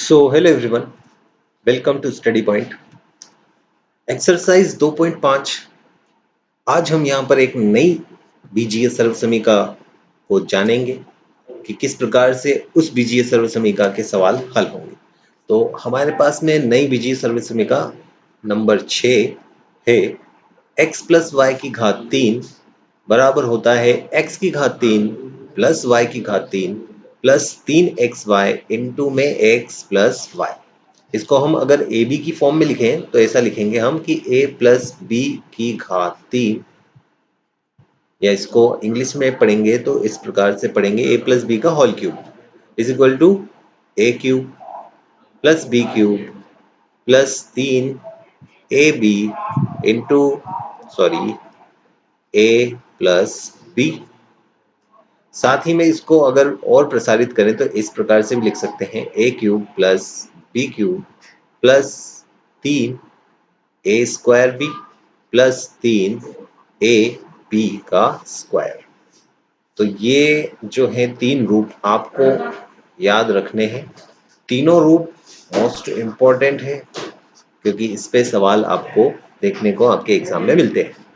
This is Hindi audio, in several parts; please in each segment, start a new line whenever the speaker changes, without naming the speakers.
Hello everyone, welcome to study point. Exercise 2.5। आज हम यहाँ पर एक नई बीजीय सर्वसमीका को जानेंगे कि किस प्रकार से उस बीजीय सर्वसमीका के सवाल हल होंगे। तो हमारे पास में नई बीजीय सर्वसमीका नंबर 6 है। x प्लस वाई की घात 3 बराबर होता है x की घात 3 प्लस वाई की घात 3 प्लस 3xy इंटू में x प्लस वाई। इसको हम अगर ए बी की फॉर्म में लिखें तो ऐसा लिखेंगे हम कि a प्लस बी की घात 3, या इसको इंग्लिश में पढ़ेंगे तो इस प्रकार से पढ़ेंगे a प्लस बी का whole cube is equal to a cube plus B cube plus 3ab into a plus B. साथ ही में इसको अगर और प्रसारित करें तो इस प्रकार से भी लिख सकते हैं a cube plus B cube plus 3a square B plus 3a B का स्क्वायर। तो ये जो है तीन रूप आपको याद रखने हैं। तीनों रूप मोस्ट इम्पोर्टेंट है क्योंकि इस पे सवाल आपको देखने को आपके एग्जाम में मिलते हैं।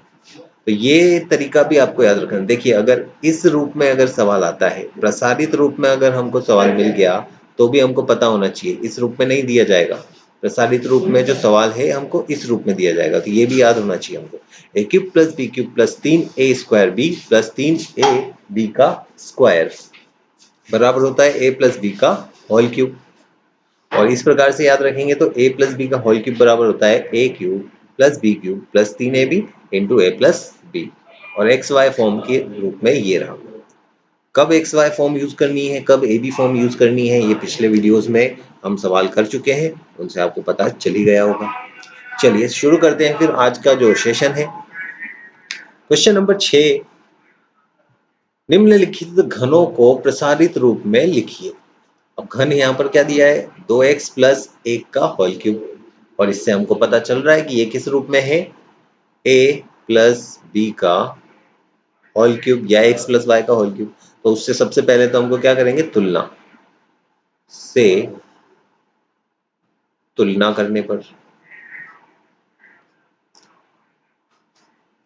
तो ये तरीका भी आपको याद रखना। देखिए, अगर इस रूप में अगर सवाल आता है, प्रसारित रूप में अगर हमको सवाल मिल गया तो भी हमको पता होना चाहिए इस रूप में नहीं दिया जाएगा। प्रसारित रूप में जो सवाल है हमको इस रूप में दिया जाएगा, तो ये भी याद होना चाहिए हमको। a cube plus B cube plus 3a square B plus 3a B का स्क्वायर बराबर होता है a प्लस बी का होल क्यूब। और इस प्रकार से याद रखेंगे तो a प्लस बी का होल क्यूब बराबर होता है a cube plus B cube plus 3ab into a plus B. और एक्स वाई फॉर्म के रूप में ये रहा। कब एक्स वाई फॉर्म यूज करनी है, कब ए बी फॉर्म यूज करनी है, ये पिछले वीडियोस में हम सवाल कर चुके हैं, उनसे आपको पता चल ही गया होगा। चलिए शुरू करते हैं फिर आज का जो सेशन है। क्वेश्चन नंबर 6, निम्नलिखित घनों को प्रसारित रूप में लिखिए। अब घन यहाँ पर क्या दिया है, 2x प्लस 1 का होल क्यूब, और इससे हमको पता चल रहा है कि ये किस रूप में है, a प्लस बी का होल क्यूब या x प्लस वाई का होल क्यूब। तो उससे सबसे पहले तो हमको क्या करेंगे, तुलना करने पर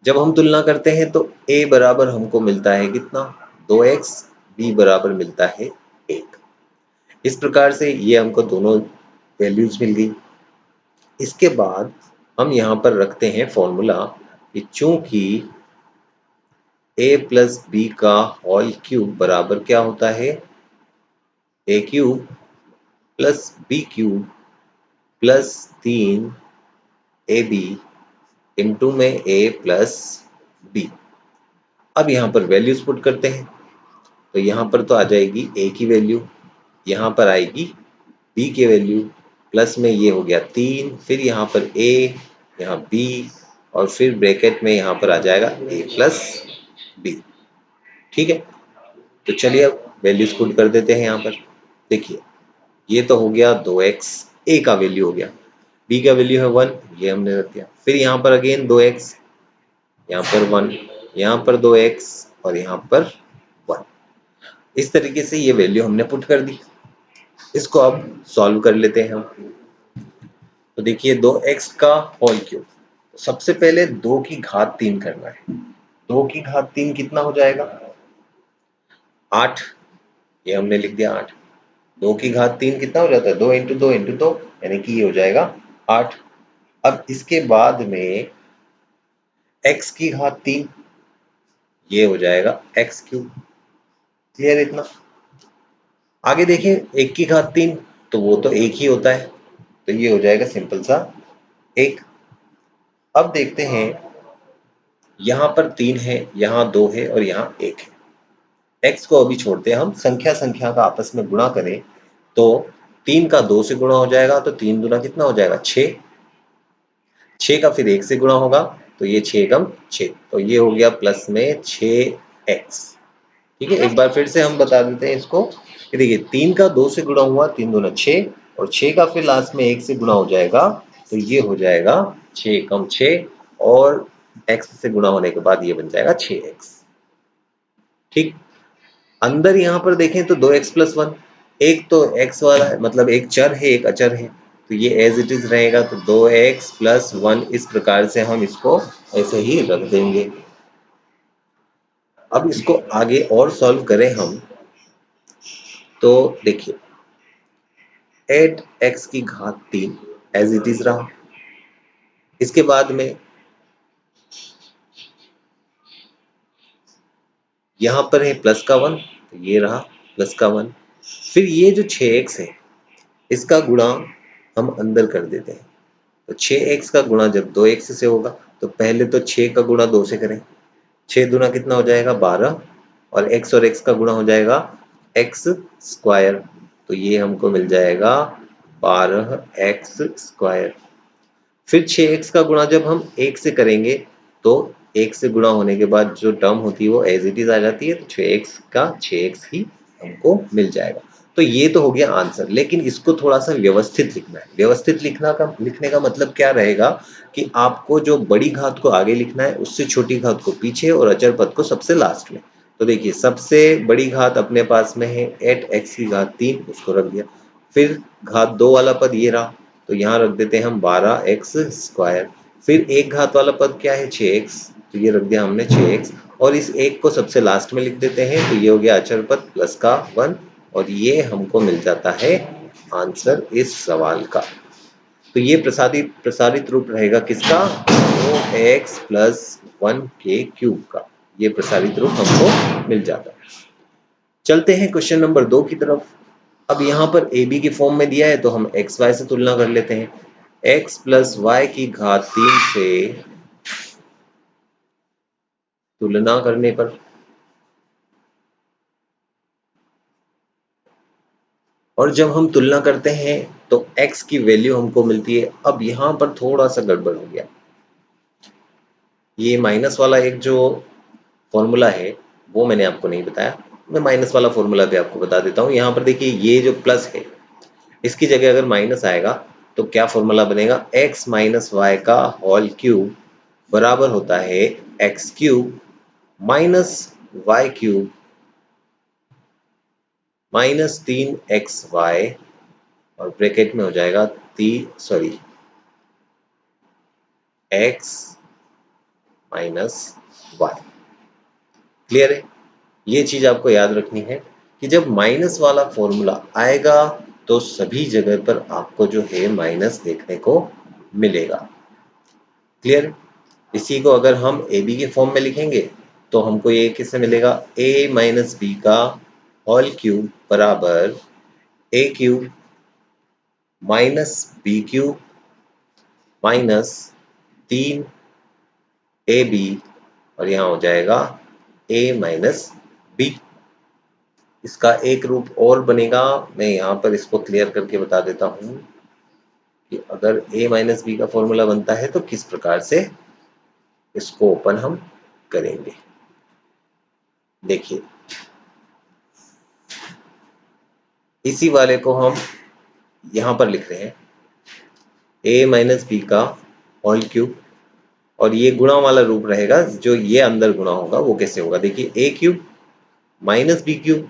जब हम तुलना करते हैं तो a बराबर हमको मिलता है कितना, 2x, b बराबर मिलता है 1। इस प्रकार से ये हमको दोनों वैल्यूज मिल गई। इसके बाद हम यहाँ पर रखते हैं फॉर्मूला कि चूंकि a प्लस बी का होल क्यूब बराबर क्या होता है, a cube plus B cube plus 3ab into में a प्लस बी। अब यहाँ पर वैल्यूज पुट करते हैं तो यहाँ पर तो आ जाएगी a की वैल्यू, यहाँ पर आएगी b की वैल्यू, प्लस में ये हो गया 3, फिर यहाँ पर a, यहाँ b, और फिर ब्रैकेट में यहाँ पर आ जाएगा a प्लस बी। ठीक है, तो चलिए अब वैल्यूज पुट कर देते हैं यहाँ पर। देखिए, ये तो हो गया 2x, a का वैल्यू हो गया, b का वैल्यू है 1, ये हमने रख दिया, फिर यहाँ पर अगेन 2x, यहाँ पर 1, यहाँ पर 2x और यहाँ पर 1। इस तरीके से ये वैल्यू हमने पुट कर दी। इसको अब सॉल्व कर लेते हैं हम। तो देखिए 2x का होल क्यूब, सबसे पहले 2 की घात 3 करना है। 2 की घात 3 कितना हो जाएगा, 8, ये हमने लिख दिया 8। 2 की घात 3 कितना हो जाता है, 2 इंटू 2 इंटू 2, यानी कि ये हो जाएगा 8। अब इसके बाद में x की घात 3, ये हो जाएगा x क्यूब। क्लियर इतना। आगे देखिए 1 की घात 3, तो वो तो 1 ही होता है, तो ये हो जाएगा सिंपल सा 1। अब देखते हैं, यहाँ पर 3 है, यहाँ 2 है और यहाँ 1 है। x को अभी छोड़ते हैं हम, संख्या संख्या का आपस में गुणा करें तो 3 का 2 से गुणा हो जाएगा, तो 3 गुना कितना हो जाएगा, 6। 6 का फिर 1 से गुणा होगा तो ये 6 कम 6, तो ये हो गया प्लस में 6x। ठीक है, एक बार फिर से हम बता देते हैं इसको। देखिए 3 का 2 से गुणा हुआ, 3 दूना 6, और 6 का फिर लास्ट में 1 से गुणा हो जाएगा, तो ये हो जाएगा 6 कम 6, और x से गुणा होने के बाद ये बन जाएगा 6x। ठीक, अंदर यहाँ पर देखें तो 2x प्लस 1, एक तो x वाला है, मतलब एक चर है एक अचर है, तो ये एज इट इज रहेगा, तो 2x प्लस 1 इस प्रकार से हम इसको ऐसे ही रख देंगे। अब इसको आगे और सॉल्व करें हम, तो देखिए 8x की घात 3 एज इट इज रहा। इसके बाद में यहाँ पर है प्लस का 1, तो ये रहा प्लस का 1। फिर ये जो 6x है इसका गुणा हम अंदर कर देते हैं, तो 6x का गुणा जब 2x से होगा तो पहले तो 6 का गुणा 2 से करें, 6 दूना कितना हो जाएगा 12, और x का गुणा हो जाएगा x स्क्वायर, तो ये हमको मिल जाएगा 12x स्क्वायर। फिर 6x का गुणा जब हम 1 से करेंगे तो 1 से गुणा होने के बाद जो टर्म होती है वो एज इट इज आ जाती है, तो 6x का 6x ही हमको मिल जाएगा। तो ये तो हो गया आंसर, लेकिन इसको थोड़ा सा व्यवस्थित लिखना है। व्यवस्थित लिखने का मतलब क्या रहेगा कि आपको जो बड़ी घात को आगे लिखना है, उससे छोटी घात को पीछे और अचर पद को सबसे लास्ट में। तो देखिए सबसे बड़ी घात अपने पास में है 8x की घात 3, उसको रख दिया। फिर घात 2 वाला पद ये रहा, तो यहाँ रख देते हैं हम 12x स्क्वायर। फिर एक घात वाला पद क्या है 6x, तो ये रख दिया हमने 6x, और इस एक को सबसे लास्ट में लिख देते हैं, तो ये हो गया अचर पद प्लस का 1, और ये हमको मिल जाता है आंसर इस सवाल का। तो ये प्रसारित रूप रहेगा किसका, 2x प्लस 1 के क्यूब का, ये प्रसारित रूप हमको मिल जाता है। चलते हैं क्वेश्चन नंबर 2 की तरफ। अब यहाँ पर ए बी के फॉर्म में दिया है, तो हम एक्स वाई से तुलना कर लेते हैं। x प्लस वाई की घात 3 से तुलना करने पर, और जब हम तुलना करते हैं तो x की वैल्यू हमको मिलती है। अब यहाँ पर थोड़ा सा गड़बड़ हो गया, ये माइनस वाला एक जो फॉर्मूला है वो मैंने आपको नहीं बताया, मैं माइनस वाला फॉर्मूला भी आपको बता देता हूँ। यहाँ पर देखिए ये जो प्लस है इसकी जगह अगर माइनस आएगा तो क्या फॉर्मूला बनेगा, x माइनस वाई का होल क्यूब बराबर होता है X cube minus Y cube minus 3xy, और ब्रैकेट में हो जाएगा x माइनस वाई। क्लियर है? ये चीज आपको याद रखनी है कि जब माइनस वाला फॉर्मूला आएगा तो सभी जगह पर आपको जो है माइनस देखने को मिलेगा। क्लियर? इसी को अगर हम ए बी के फॉर्म में लिखेंगे तो हमको ये किससे मिलेगा, a माइनस बी का होल क्यूब बराबर a cube minus B cube minus 3ab, और यहाँ हो जाएगा a माइनस बी। इसका एक रूप और बनेगा, मैं यहाँ पर इसको क्लियर करके बता देता हूँ कि अगर a माइनस बी का फॉर्मूला बनता है तो किस प्रकार से इसको ओपन हम करेंगे। देखिए इसी वाले को हम यहाँ पर लिख रहे हैं a माइनस बी का होल क्यूब, और ये गुणा वाला रूप रहेगा, जो ये अंदर गुणा होगा वो कैसे होगा, देखिए a cube minus B cube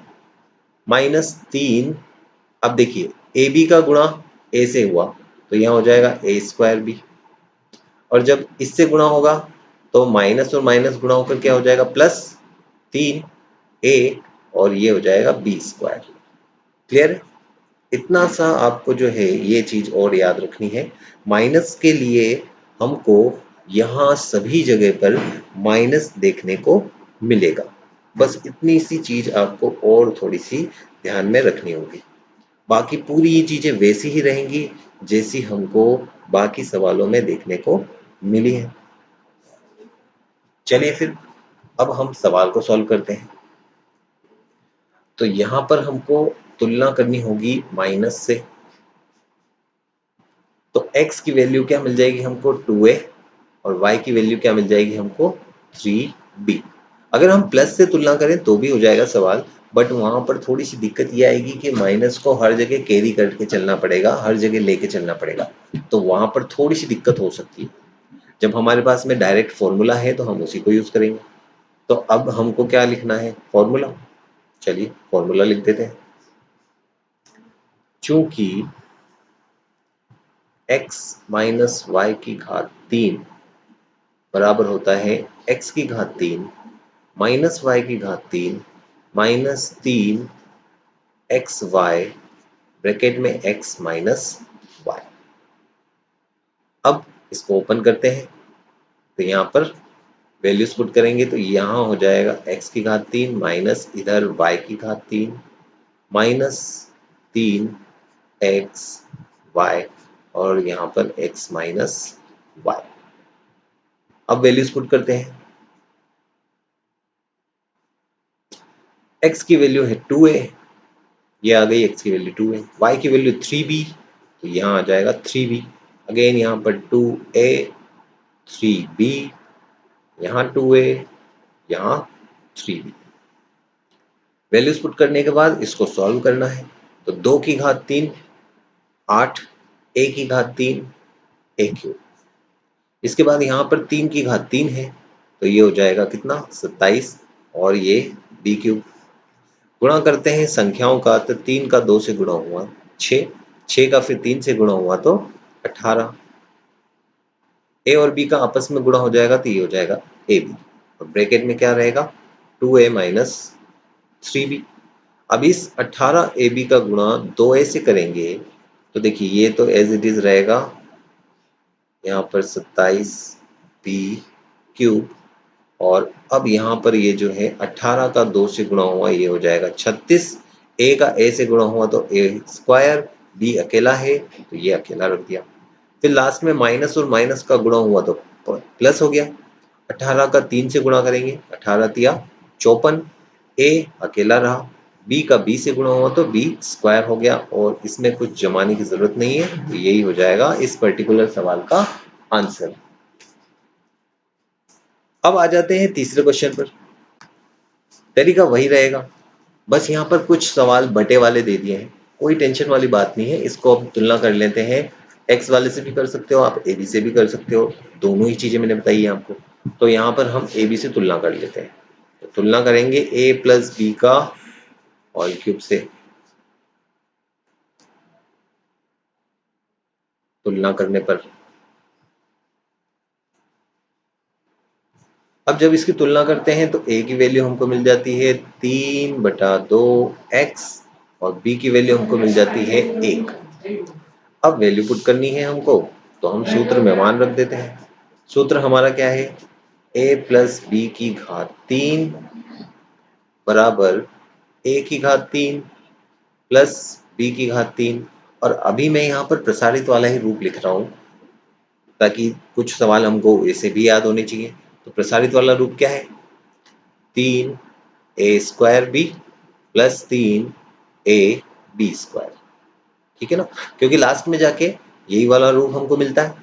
minus 3, अब देखिए ए बी का गुणा a से हुआ तो यहाँ हो जाएगा a स्क्वायर बी, और जब इससे गुणा होगा तो माइनस और माइनस गुणा होकर क्या हो जाएगा प्लस 3a, और ये हो जाएगा बी स्क्वायर। क्लियर? इतना सा आपको जो है ये चीज और याद रखनी है, माइनस के लिए हमको यहाँ सभी जगह पर माइनस देखने को मिलेगा। बस इतनी सी चीज आपको और थोड़ी सी ध्यान में रखनी होगी, बाकी पूरी ये चीजें वैसी ही रहेंगी जैसी हमको बाकी सवालों में देखने को मिली है। चलिए फिर अब हम सवाल को सॉल्व करते हैं। तो यहाँ पर हमको तुलना करनी होगी माइनस से, तो x की वैल्यू क्या मिल जाएगी हमको 2a, और y की वैल्यू क्या मिल जाएगी हमको 3b। अगर हम प्लस से तुलना करें तो भी हो जाएगा सवाल, बट वहां पर थोड़ी सी दिक्कत ये आएगी कि माइनस को हर जगह कैरी करके चलना पड़ेगा, हर जगह लेके चलना पड़ेगा, तो वहां पर थोड़ी सी दिक्कत हो सकती है। जब हमारे पास में डायरेक्ट फॉर्मूला है तो हम उसी को यूज करेंगे। तो अब हमको क्या लिखना है, फॉर्मूला। चलिए फॉर्मूला लिख देते हैं। चूंकि x माइनस वाई की घात 3 बराबर होता है x की घात 3 माइनस वाई की घात 3 माइनस 3 एक्स वाई ब्रैकेट में x माइनस वाई। अब इसको ओपन करते हैं तो यहाँ पर वैल्यूज पुट करेंगे तो यहाँ हो जाएगा x की घात 3 माइनस इधर y की घात 3 माइनस 3 एक्स वाई और यहाँ पर x माइनस वाई। अब वैल्यूज पुट करते हैं। x की वैल्यू है 2a, ये आ गई x की वैल्यू 2a, y की वैल्यू 3b तो यहाँ आ जाएगा 3b। अगेन यहाँ पर 2a 3b, यहाँ 2a यहाँ 3b। वैल्यूज पुट करने के बाद इसको सॉल्व करना है तो 2 की घात 3 8, a की घात 3 a क्यूब। इसके बाद यहाँ पर 3 की घात 3 है तो ये हो जाएगा कितना 27 और ये b क्यूब। गुणा करते हैं संख्याओं का तो 3 का 2 से गुणा हुआ 6, 6 का फिर 3 से गुणा हुआ तो 18। a और b का आपस में गुणा हो जाएगा तो ये हो जाएगा ab और ब्रैकेट में क्या रहेगा 2a माइनस 3b। अब इस 18 ab का गुणा 2a से करेंगे तो देखिए ये तो एज इट इज रहेगा यहाँ पर 27 b क्यूब और अब यहाँ पर ये जो है 18 का 2 से गुणा हुआ ये हो जाएगा 36, a का a से गुणा हुआ तो a स्क्वायर, b अकेला है तो ये अकेला रख दिया। फिर लास्ट में माइनस और माइनस का गुणा हुआ तो प्लस हो गया। 18 का 3 से गुणा करेंगे 18 तिया 54, a अकेला रहा, b का b से गुणा हुआ तो b स्क्वायर हो गया और इसमें कुछ जमाने की जरूरत नहीं है तो यही हो जाएगा इस पर्टिकुलर सवाल का आंसर। अब आ जाते हैं तीसरे क्वेश्चन पर। तरीका वही रहेगा, बस यहाँ पर कुछ सवाल बटे वाले दे दिए हैं, कोई टेंशन वाली बात नहीं है। इसको अब तुलना कर लेते हैं, एक्स वाले से भी कर सकते हो आप, ए बी से भी कर सकते हो, दोनों ही चीजें मैंने बताई है आपको। तो यहाँ पर हम ए बी से तुलना कर लेते हैं। तो तुलना करेंगे ए प्लस बी का होल क्यूब से। तुलना करने पर अब जब इसकी तुलना करते हैं तो a की वैल्यू हमको मिल जाती है 3/2x और b की वैल्यू हमको मिल जाती है 1। अब वैल्यू पुट करनी है हमको तो हम सूत्र में मान रख देते हैं। सूत्र हमारा क्या है, a प्लस बी की घात 3 बराबर a की घात 3 प्लस b की घात 3। और अभी मैं यहाँ पर प्रसारित वाला ही रूप लिख रहा हूँ ताकि कुछ सवाल हमको ऐसे भी याद होने चाहिए। तो प्रसारित वाला रूप क्या है, 3a square b plus 3a b square. ठीक है ना, क्योंकि लास्ट में जाके यही वाला रूप हमको मिलता है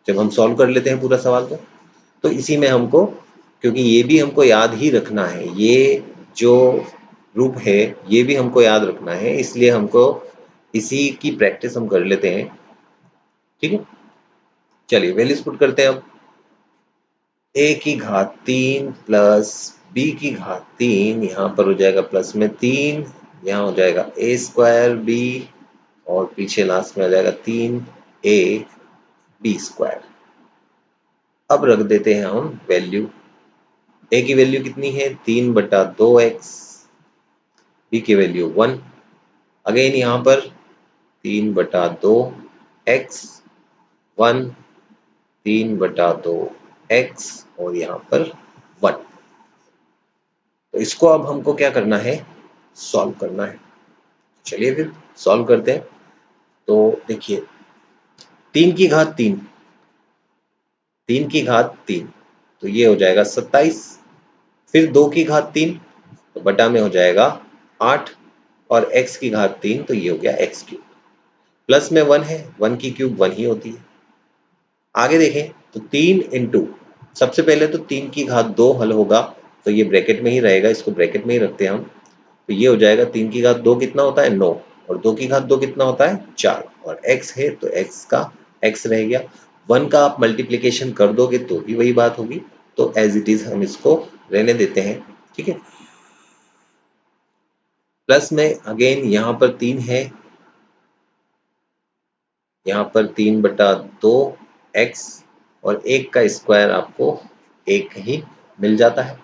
जब हम सॉल्व कर लेते हैं पूरा सवाल को। तो इसी में हमको, क्योंकि ये भी हमको याद ही रखना है, ये जो रूप है ये भी हमको याद रखना है, इसलिए हमको इसी की प्रैक्टिस हम कर लेते हैं। ठीक है, चलिए वैल्यूज पुट करते हैं। अब a की घात 3 प्लस b की घात 3, यहाँ पर हो जाएगा प्लस में 3, यहाँ हो जाएगा a स्क्वायर b और पीछे लास्ट में आ जाएगा 3a b स्क्वायर। अब रख देते हैं हम वैल्यू। a की वैल्यू कितनी है 3/2x, b की वैल्यू 1। अगेन यहाँ पर 3/2x 1, 3/2x और यहाँ पर 1। तो इसको अब हमको क्या करना है, सॉल्व करना है। चलिए फिर सॉल्व करते हैं। तो देखिए 3 की घात 3, 3 की घात 3 तो ये हो जाएगा 27, फिर 2 की घात 3 तो बटा में हो जाएगा 8 और x की घात 3 तो ये हो गया x क्यूब। प्लस में 1 है, 1 की क्यूब 1 ही होती है। आगे देखें तो 3 इंटू, सबसे पहले तो 3 की घात 2 हल होगा तो ये ब्रैकेट में ही रहेगा, इसको ब्रैकेट में ही रखते हैं हम। तो ये हो जाएगा 3 की घात 2 कितना होता है 9 और 2 की घात 2 कितना होता है 4 और x है तो x का x रह गया। 1 का आप मल्टीप्लिकेशन कर दोगे तो भी वही बात होगी, तो एज इट इज हम इसको रहने देते हैं। ठीक है, प्लस में अगेन यहाँ पर 3 है यहाँ पर 3/2x और 1 का स्क्वायर आपको 1 ही मिल जाता है।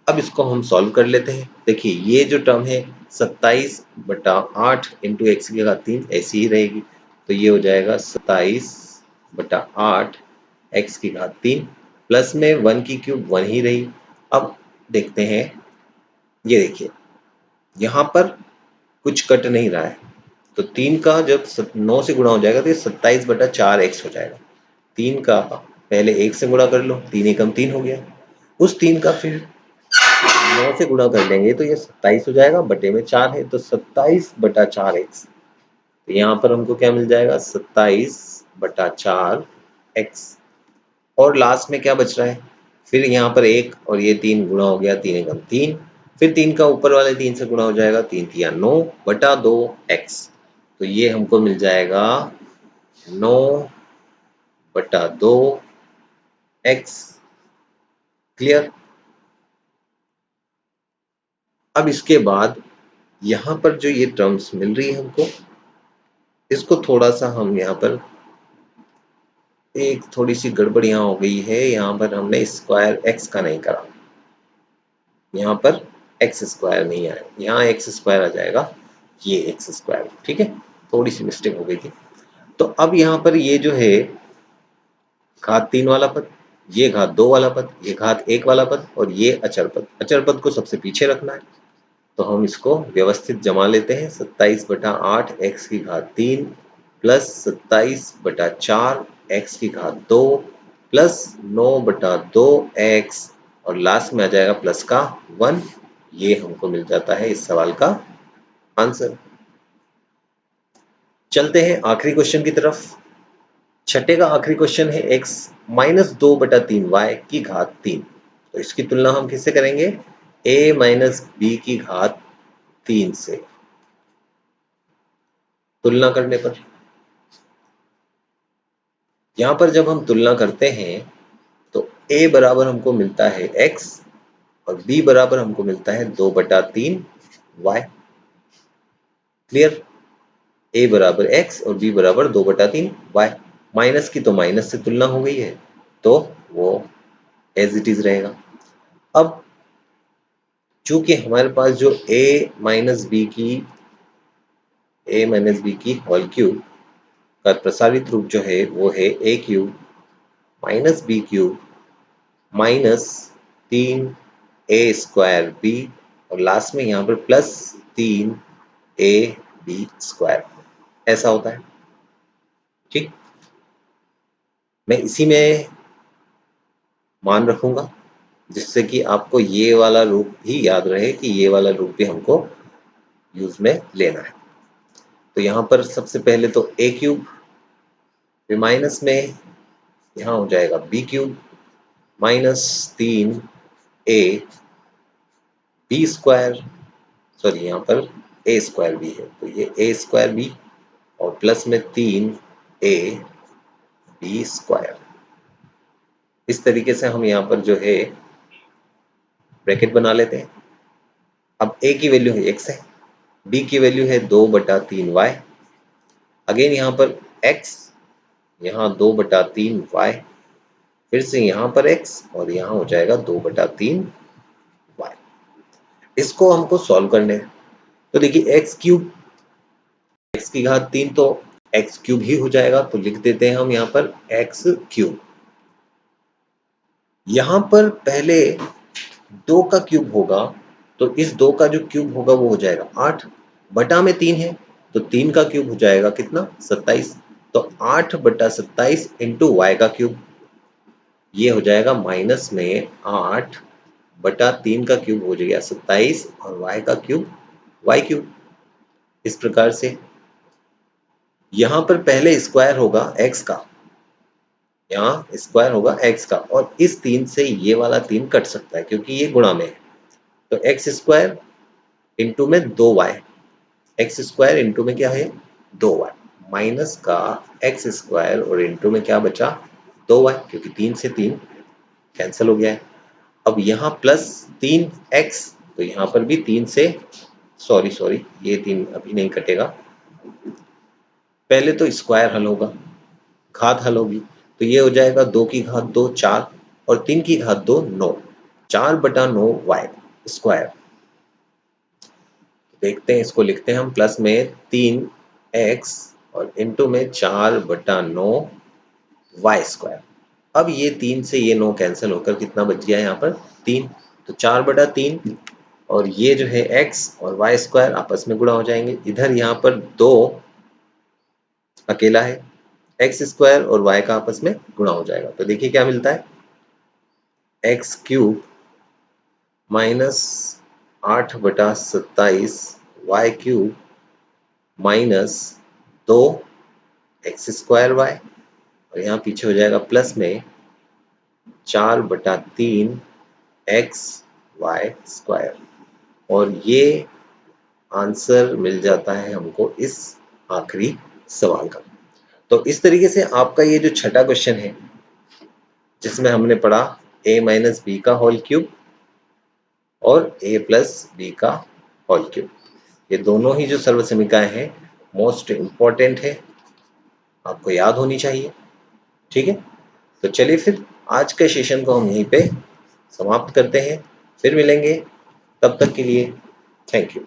अब इसको हम सॉल्व कर लेते हैं। देखिए ये जो टर्म है 27/8 इंटू एक्स की घात 3 ऐसी ही रहेगी, तो ये हो जाएगा 27/8 एक्स की घात 3 प्लस में 1 की क्यूब 1 ही रही। अब देखते हैं, ये देखिए यहाँ पर कुछ कट नहीं रहा है, तो 3 का जब 9 से गुणा हो जाएगा तो ये 27/4x हो जाएगा। 3 का पहले 1 से गुणा कर लो, 3 एकम 3 हो गया, उस 3 का फिर 9 से गुणा कर लेंगे तो ये 27 हो जाएगा, बटे में 4 है तो 27/4x। तो यहाँ पर हमको क्या मिल जाएगा 27/4x। और लास्ट में क्या बच रहा है, फिर यहाँ पर 1 और ये 3 गुणा हो गया, 3 एकम 3, फिर 3 का ऊपर वाले 3 से गुणा हो जाएगा, 3 तिया 9/2x। तो ये हमको मिल जाएगा 9/2x। क्लियर। अब इसके बाद यहाँ पर जो ये टर्म्स मिल रही है हमको, इसको थोड़ा सा हम यहाँ पर, एक थोड़ी सी गड़बड़ यहाँ हो गई है, यहाँ पर हमने स्क्वायर x का नहीं करा, यहाँ पर एक्स स्क्वायर नहीं आया, यहाँ एक्स स्क्वायर आ जाएगा, ये एक्स स्क्वायर। ठीक है, थोड़ी सी मिस्टेक हो गई थी। तो अब यहाँ पर ये जो है घात 3 वाला पद, ये घात 2 वाला पद, ये घात 1 वाला पद और ये अचर पद, अचर पद को सबसे पीछे रखना है। तो हम इसको व्यवस्थित जमा लेते हैं, 27/8 एक्स की घात 3 प्लस 27/4 एक्स की घात 2 प्लस 9/2 एक्स और लास्ट में आ जाएगा प्लस का 1। ये हमको मिल जाता है इस सवाल का आंसर। चलते हैं आखिरी क्वेश्चन की तरफ। छठे का आखिरी क्वेश्चन है x माइनस 2/3 y की घात 3। तो इसकी तुलना हम किससे करेंगे, a माइनस बी की घात 3 से। तुलना करने पर यहाँ पर जब हम तुलना करते हैं तो a बराबर हमको मिलता है x और b बराबर हमको मिलता है 2/3 y। क्लियर। a बराबर x और b बराबर 2/3 y। माइनस की तो माइनस से तुलना हो गई है, तो वो एज इट इज रहेगा। अब चूंकि हमारे पास जो a माइनस बी की होल क्यूब का प्रसारित रूप जो है वो है a cube minus B cube minus 3a square b और लास्ट में यहाँ पर प्लस 3ab स्क्वायर, ऐसा होता है। ठीक, मैं इसी में मान रखूंगा जिससे कि आपको ये वाला रूप भी याद रहे कि ये वाला रूप भी हमको यूज में लेना है। तो यहाँ पर सबसे पहले तो a क्यूब, फिर माइनस में यहाँ हो जाएगा B cube minus 3a B square, sorry यहाँ पर a स्क्वायर भी है तो ये a स्क्वायर बी और प्लस में 3a बी स्क्वायर। इस तरीके से हम यहाँ पर जो है ब्रैकेट बना लेते हैं। अब a की वैल्यू है x है, b की वैल्यू है 2/3y, अगेन यहाँ पर x, यहाँ 2/3y, फिर से यहाँ पर x और यहाँ हो जाएगा 2/3y। इसको हमको सॉल्व करने हैं। तो देखिए x क्यूब, x की घात 3 तो x क्यूब ही हो जाएगा, तो लिख देते हैं हम यहाँ पर x क्यूब। यहाँ पर पहले 2 का क्यूब होगा, तो इस 2 का जो क्यूब होगा वो हो जाएगा 8, बटा में 3 है तो 3 का क्यूब हो जाएगा कितना 27, तो 8/27 इंटू वाई का क्यूब, ये हो जाएगा माइनस में 8/3 का क्यूब हो जाएगा 27 और y का क्यूब y क्यूब। इस प्रकार से यहाँ पर पहले स्क्वायर होगा x का, यहाँ स्क्वायर होगा x का और इस 3 से ये वाला 3 कट सकता है क्योंकि ये गुणा में है, तो x स्क्वायर इंटू में 2y, x स्क्वायर इंटू में क्या है 2y माइनस का x स्क्वायर और इंटू में क्या बचा 2y, क्योंकि 3 से 3 कैंसिल हो गया है। अब यहाँ प्लस 3x, तो यहाँ पर भी 3 से सॉरी ये 3 अभी नहीं कटेगा, पहले तो स्क्वायर हल होगा, घात हल होगी तो ये हो जाएगा 2 की घात 2 4 और 3 की घात 2 9, 4/9 y स्क्वायर। देखते हैं, इसको लिखते हैं हम प्लस में 3x और इनटू में 4/9 y स्क्वायर। अब ये 3 से ये 9 कैंसिल होकर कितना बच गया यहाँ पर 3, तो 4/3 और ये जो है x और y स्क्वायर आपस में गुणा हो जाएंगे। इधर यहाँ पर 2 अकेला है, x स्क्वायर और y का आपस में गुणा हो जाएगा। तो देखिए क्या मिलता है, x³ minus 8/27 y³ minus 2x² y और यहाँ पीछे हो जाएगा प्लस में 4/3 x y स्क्वायर और ये आंसर मिल जाता है हमको इस आखिरी सवाल का। तो इस तरीके से आपका ये जो छठा क्वेश्चन है जिसमें हमने पढ़ा a माइनस बी का होल क्यूब और a प्लस बी का होल क्यूब, ये दोनों ही जो सर्वसमीकाएं हैं मोस्ट इंपॉर्टेंट है, आपको याद होनी चाहिए। ठीक है, तो चलिए फिर आज के सेशन को हम यहीं पे समाप्त करते हैं, फिर मिलेंगे, तब तक के लिए थैंक यू।